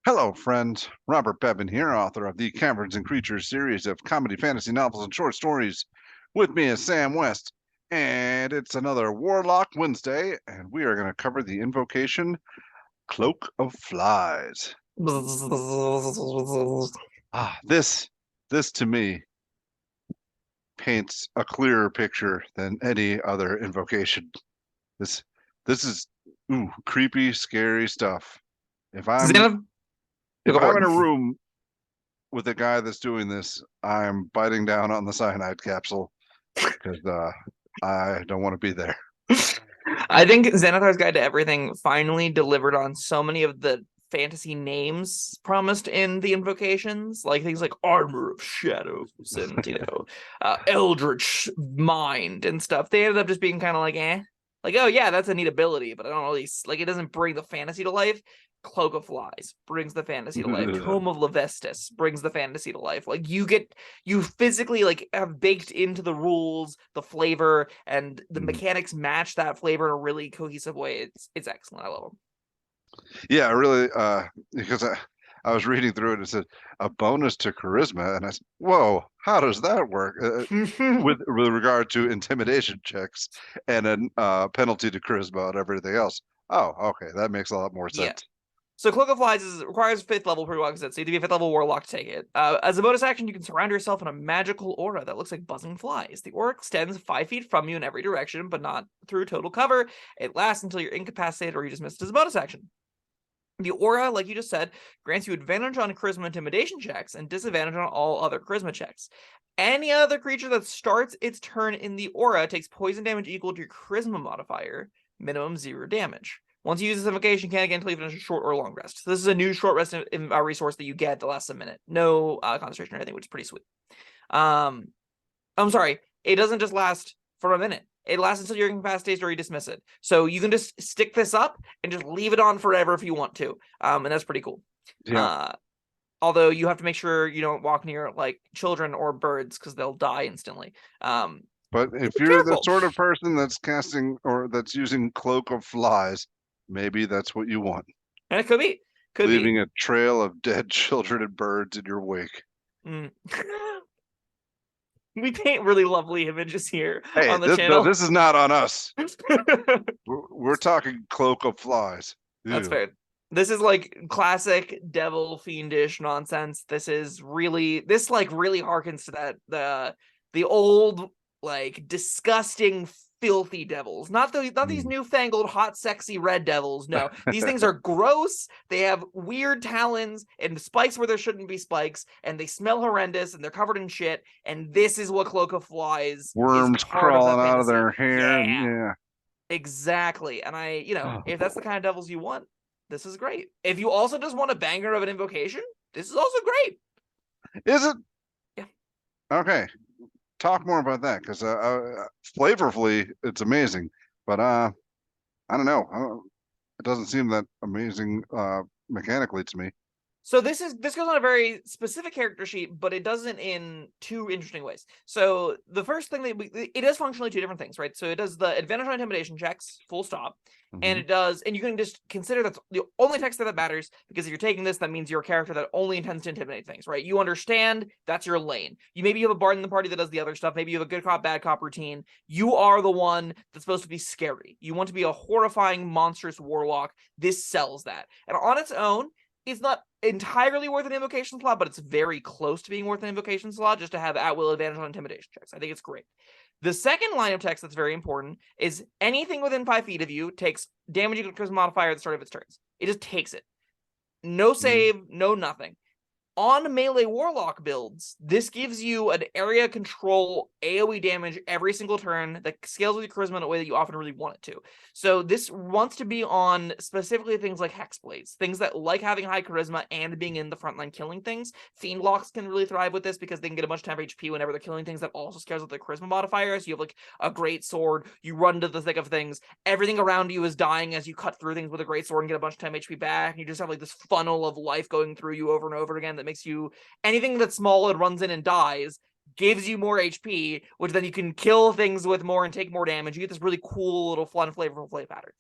Hello, friends. Robert Bevan here, author of the Caverns and Creatures series of comedy, fantasy novels, and short stories. With me is Sam West, and it's another Warlock Wednesday, and we are going to cover the Invocation Cloak of Flies. This to me paints a clearer picture than any other invocation. This, this is creepy, scary stuff. If I'm Xanth, if go I'm for in a it. room with the guy that's doing this, I'm biting down on the cyanide capsule because I don't want to be there. I think Xanathar's Guide to Everything finally delivered on so many of the fantasy names promised in the invocations, like things like Armor of Shadows and Eldritch Mind and stuff. They ended up just being kind of like, like, oh yeah, that's a neat ability, but I don't really like. It doesn't bring the fantasy to life. Cloak of Flies brings the fantasy to life. Tome of Levestis brings the fantasy to life. Like you physically like have baked into the rules the flavor, and the mechanics match that flavor in a really cohesive way. It's excellent. I love them. Yeah, really, because I was reading through it. It said a bonus to charisma, and I said, "Whoa, how does that work?" With regard to intimidation checks and a penalty to charisma and everything else. Oh, okay, that makes a lot more Yeah. sense. So Cloak of Flies requires 5th level prerequisite, so you have to be a 5th level warlock to take it. As a bonus action, you can surround yourself in a magical aura that looks like buzzing flies. The aura extends 5 feet from you in every direction, but not through total cover. It lasts until you're incapacitated or you dismiss it as a bonus action. The aura, like you just said, grants you advantage on charisma intimidation checks and disadvantage on all other charisma checks. Any other creature that starts its turn in the aura takes poison damage equal to your charisma modifier, minimum 0 damage. Once you use this invocation, you can't again until you finish a short or long rest. So this is a new short rest resource that you get that lasts a minute. No concentration or anything, which is pretty sweet. I'm sorry, it doesn't just last for a minute. It lasts until you're incapacitated or you dismiss it. So you can just stick this up and just leave it on forever if you want to. And that's pretty cool. Yeah. Although you have to make sure you don't walk near like children or birds because they'll die instantly. But if Be you're the careful. sort of person that's casting or that's using Cloak of Flies, maybe that's what you want. And it could be. Could be. Leaving a trail of dead children and birds in your wake. Mm. We paint really lovely images here Hey, on the channel. this is not on us. We're talking Cloak of Flies. That's Ew. fair. This is like classic devil fiendish nonsense. This like really harkens to the old like disgusting filthy devils. Not these newfangled hot sexy red devils. No. These things are gross. They have weird talons and spikes where there shouldn't be spikes, and they smell horrendous, and they're covered in shit, and this is what Cloak of Flies is Worms part of that crawling out of fantasy. their hair. Yeah. Yeah. Exactly. And if that's the kind of devils you want, this is great. If you also just want a banger of an invocation, this is also great. Is it? Yeah. Okay. Talk more about that because flavorfully it's amazing, but I don't know. It doesn't seem that amazing mechanically to me. So this goes on a very specific character sheet, but it does it in two interesting ways. So the first thing it does functionally two different things, right? So it does the advantage on intimidation checks, full stop, and it does, and you can just consider that's the only text that matters, because if you're taking this, that means you're a character that only intends to intimidate things, right? You understand that's your lane. Maybe you have a bard in the party that does the other stuff. Maybe you have a good cop, bad cop routine. You are the one that's supposed to be scary. You want to be a horrifying, monstrous warlock. This sells that, and on its own, it's not entirely worth an invocation slot, but it's very close to being worth an invocation slot just to have at-will advantage on intimidation checks. I think it's great. The second line of text that's very important is anything within 5 feet of you takes damage equal to charisma modifier at the start of its turns. It just takes it. No save, no nothing. On melee warlock builds, this gives you an area control AoE damage every single turn that scales with your charisma in a way that you often really want it to. So this wants to be on specifically things like Hexblades, things that like having high charisma and being in the front line killing things. Fiendlocks can really thrive with this because they can get a bunch of temp HP whenever they're killing things. That also scales with their charisma modifiers. You have like a great sword, you run to the thick of things, everything around you is dying as you cut through things with a great sword and get a bunch of temp HP back, and you just have like this funnel of life going through you over and over again that makes you anything that's small and runs in and dies gives you more HP, which then you can kill things with more and take more damage. You get this really cool little fun flavorful play pattern.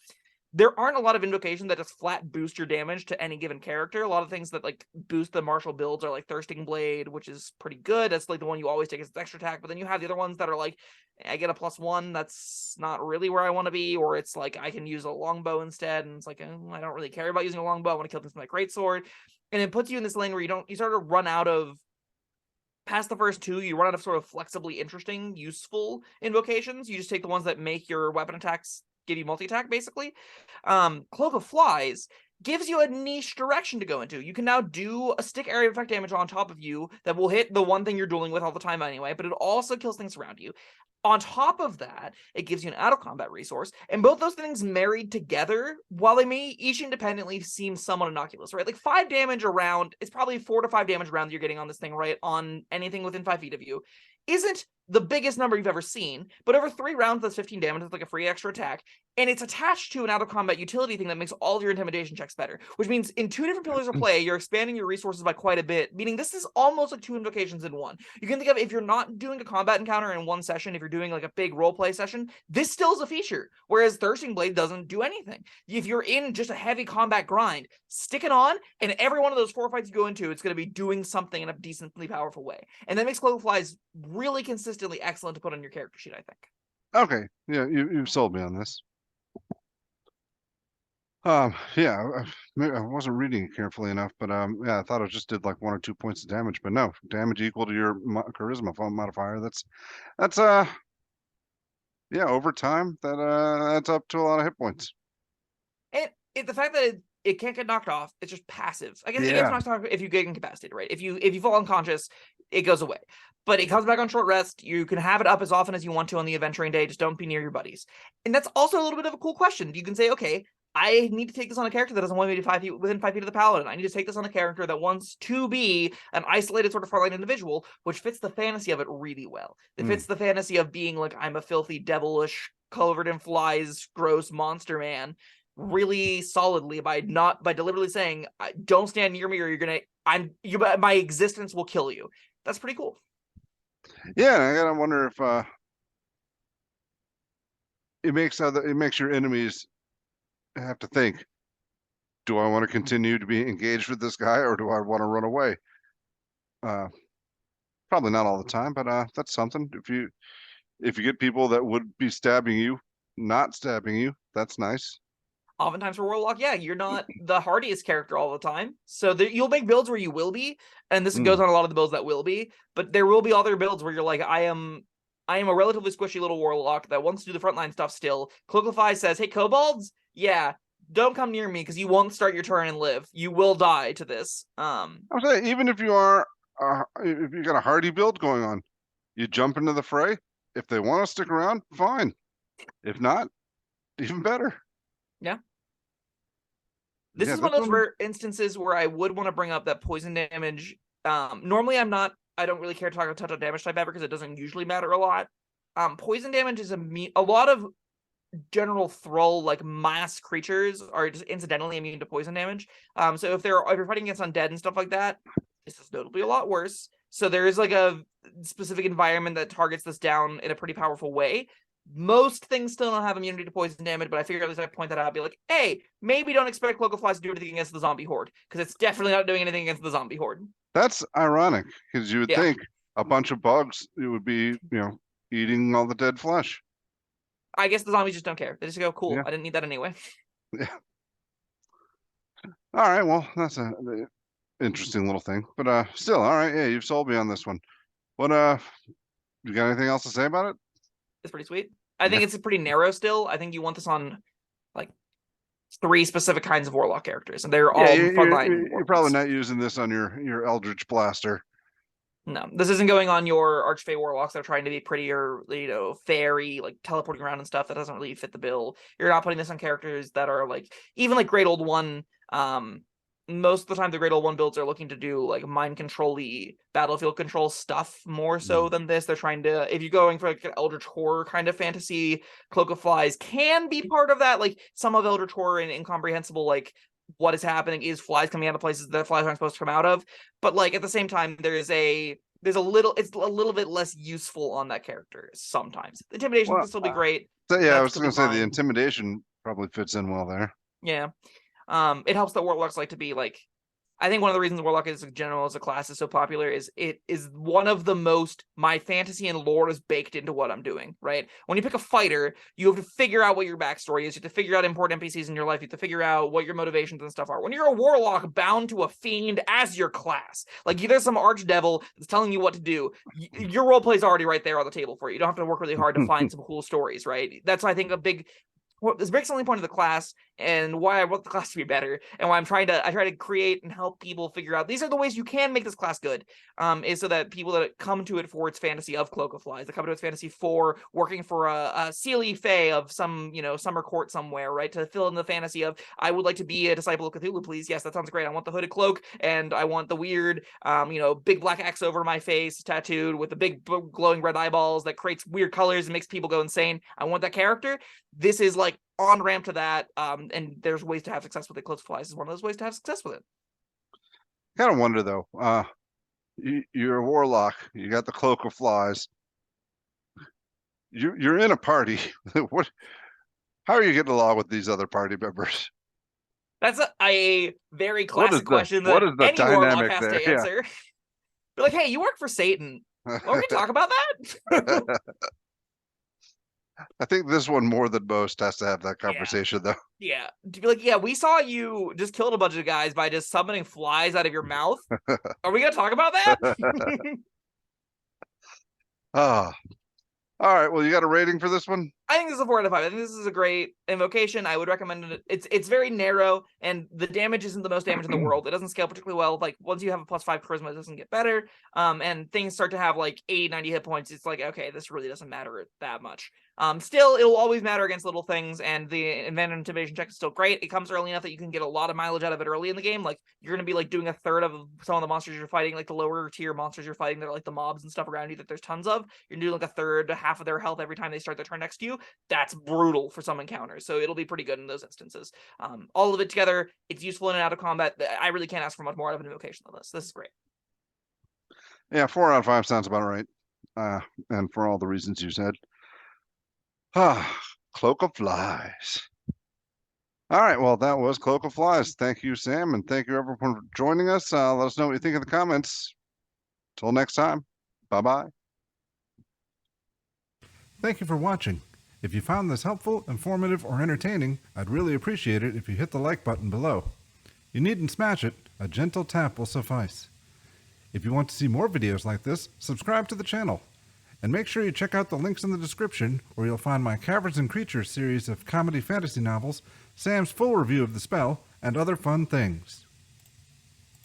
there aren't a lot of invocation that just flat boost your damage to any given character. A lot of things that like boost the martial builds are like Thirsting Blade, which is pretty good. That's like the one you always take as extra attack. But then you have the other ones that are like, I get a +1. That's not really where I want to be. Or it's like I can use a longbow instead, and it's like I don't really care about using a longbow. I want to kill things with my greatsword, and it puts you in this lane where you sort of run out of. Past the first two, you run out of sort of flexibly interesting, useful invocations. You just take the ones that make your weapon attacks give you multi-attack, basically. Cloak of Flies gives you a niche direction to go into. You can now do a stick area effect damage on top of you that will hit the one thing you're dueling with all the time anyway, but it also kills things around you. On top of that, it gives you an out-of-combat resource, and both those things married together, while they may each independently seem somewhat innocuous, right? Like 5 damage around, it's probably 4 to 5 damage around that you're getting on this thing, right? On anything within 5 feet of you. Isn't the biggest number you've ever seen, but over 3 rounds, that's 15 damage. It's like a free extra attack, and it's attached to an out-of-combat utility thing that makes all of your intimidation checks better, which means in 2 different pillars of play, you're expanding your resources by quite a bit, meaning this is almost like 2 invocations in one. You can think of, if you're not doing a combat encounter in one session, if you're doing like a big roleplay session, this still is a feature, whereas Thirsting Blade doesn't do anything. If you're in just a heavy combat grind, stick it on, and every one of those 4 fights you go into, it's going to be doing something in a decently powerful way. And that makes Cloak of Flies really consistently excellent to put on your character sheet, I think. Okay, yeah, you've sold me on this. Yeah, maybe I wasn't reading it carefully enough, but yeah, I thought it just did like 1 or 2 points of damage, but no, damage equal to your charisma modifier. That's yeah, over time that's up to a lot of hit points. And the fact that it can't get knocked off, it's just passive. I guess it Yeah. gets knocked off if you get incapacitated, right? If you fall unconscious, it goes away. But it comes back on short rest. You can have it up as often as you want to on the adventuring day. Just don't be near your buddies. And that's also a little bit of a cool question. You can say, okay, I need to take this on a character that doesn't want me to be 5 feet within 5 feet of the paladin. I need to take this on a character that wants to be an isolated sort of frontline individual, which fits the fantasy of it really well. It fits the fantasy of being like, I'm a filthy, devilish, covered in flies, gross monster man really solidly by deliberately saying, don't stand near me or my existence will kill you. That's pretty cool. Yeah, I gotta wonder if it makes your enemies have to think, do I want to continue to be engaged with this guy, or do I want to run away? Probably not all the time, but that's something. If you get people that would be stabbing you, not stabbing you, that's nice. Oftentimes for Warlock, yeah, you're not the hardiest character all the time. So you'll make builds where you will be, and this goes on a lot of the builds that will be, but there will be other builds where you're like, I am a relatively squishy little Warlock that wants to do the frontline stuff still. Cloak of Flies says, hey, kobolds, yeah, don't come near me because you won't start your turn and live. You will die to this. I would say, even if you are, if you got a hardy build going on, you jump into the fray. If they want to stick around, fine. If not, even better. Yeah. This is one of those rare instances where I would want to bring up that poison damage. Normally I don't really care to touch on damage type ever because it doesn't usually matter a lot. Poison damage is a lot of general thrall like mass creatures are just incidentally immune to poison damage. So if you're fighting against undead and stuff like that, this is notably a lot worse. So there is like a specific environment that targets this down in a pretty powerful way. Most things still don't have immunity to poison damage, but I figured at least I'd point that out, be like, hey, maybe don't expect Cloak of Flies to do anything against the zombie horde, because it's definitely not doing anything against the zombie horde. That's ironic, because you would think a bunch of bugs, it would be, eating all the dead flesh. I guess the zombies just don't care. They just go, cool, Yeah. I didn't need that anyway. Yeah. All right, well, that's a interesting little thing, but still, all right, yeah, you've sold me on this one. What you got anything else to say about it? It's pretty sweet. I think it's pretty narrow still. I think you want this on like 3 specific kinds of Warlock characters, and they're all frontline. You're probably not using this on your Eldritch Blaster. No, this isn't going on your Archfey Warlocks that are trying to be prettier, fairy, like teleporting around and stuff. That doesn't really fit the bill. You're not putting this on characters that are like, even like Great Old One. Most of the time the Great Old One builds are looking to do like mind control-y battlefield control stuff more so than this. They're trying to, if you're going for like an Eldritch Horror kind of fantasy, Cloak of Flies can be part of that. Like some of Eldritch Horror and incomprehensible, like what is happening is flies coming out of places that flies aren't supposed to come out of. But like at the same time, it's a little bit less useful on that character sometimes. The intimidation can still be great. So, yeah, I was going to say the intimidation Probably fits in well there. Yeah. It helps that Warlocks like to be like, I think one of the reasons Warlock is in general as a class is so popular is it is one of the most, my fantasy and lore is baked into what I'm doing, right? When you pick a fighter, you have to figure out what your backstory is. You have to figure out important NPCs in your life. You have to figure out what your motivations and stuff are. When you're a Warlock bound to a fiend as your class, like there's some archdevil that's telling you what to do, your roleplay is already right there on the table for you. You don't have to work really hard to find some cool stories, right? That's why I think a big selling point of the class and why I want the class to be better and why I try to create and help people figure out these are the ways you can make this class good, is so that people that come to it for its fantasy of Cloak of Flies, that come to its fantasy for working for a Seelie Fae of some, summer court somewhere, right, to fill in the fantasy of I would like to be a disciple of Cthulhu, please. Yes, that sounds great. I want the hooded cloak and I want the weird big black X over my face tattooed with the big glowing red eyeballs that creates weird colors and makes people go insane. I want that character. This is like on ramp to that, and there's ways to have success with it. Cloak of Flies is one of those ways to have success with it. Kind of wonder though, you're a Warlock, you got the Cloak of Flies, you're in a party. How are you getting along with these other party members? That's a very classic question what that is the any Warlock dynamic has there? to answer. Be like, hey, you work for Satan. Well, we can talk about that. I think this one more than most has to have that conversation though. Yeah. To be like, yeah, we saw you just killed a bunch of guys by just summoning flies out of your mouth. Are we gonna talk about that? Ah, all right. Well, you got a rating for this one? I think this is a 4 out of 5. I think this is a great invocation. I would recommend it. It's very narrow, and the damage isn't the most damage in the world. It doesn't scale particularly well. Like once you have a +5 charisma, it doesn't get better. And things start to have like 80, 90 hit points. It's like, okay, this really doesn't matter that much. Still, it'll always matter against little things, and the advantage intimidation check is still great. It comes early enough that you can get a lot of mileage out of it early in the game. Like you're gonna be like doing a third of some of the monsters you're fighting, like the lower tier monsters you're fighting that are like the mobs and stuff around you that there's tons of. You're doing like a third to half of their health every time they start their turn next to you. That's brutal for some encounters, so it'll be pretty good in those instances. All of it together, it's useful in and out of combat. I really can't ask for much more out of an invocation than this. This is great. Yeah, 4 out of 5 sounds about right. And for all the reasons you said. Cloak of Flies. All right, well, that was Cloak of Flies. Thank you, Sam, and thank you everyone for joining us. Let us know what you think in the comments. Till next time, bye-bye. Thank you for watching. If you found this helpful, informative, or entertaining, I'd really appreciate it if you hit the like button below. You needn't smash it, a gentle tap will suffice. If you want to see more videos like this, subscribe to the channel. And make sure you check out the links in the description, where you'll find my Caverns Creatures series of comedy fantasy novels, Sam's full review of the spell, and other fun things.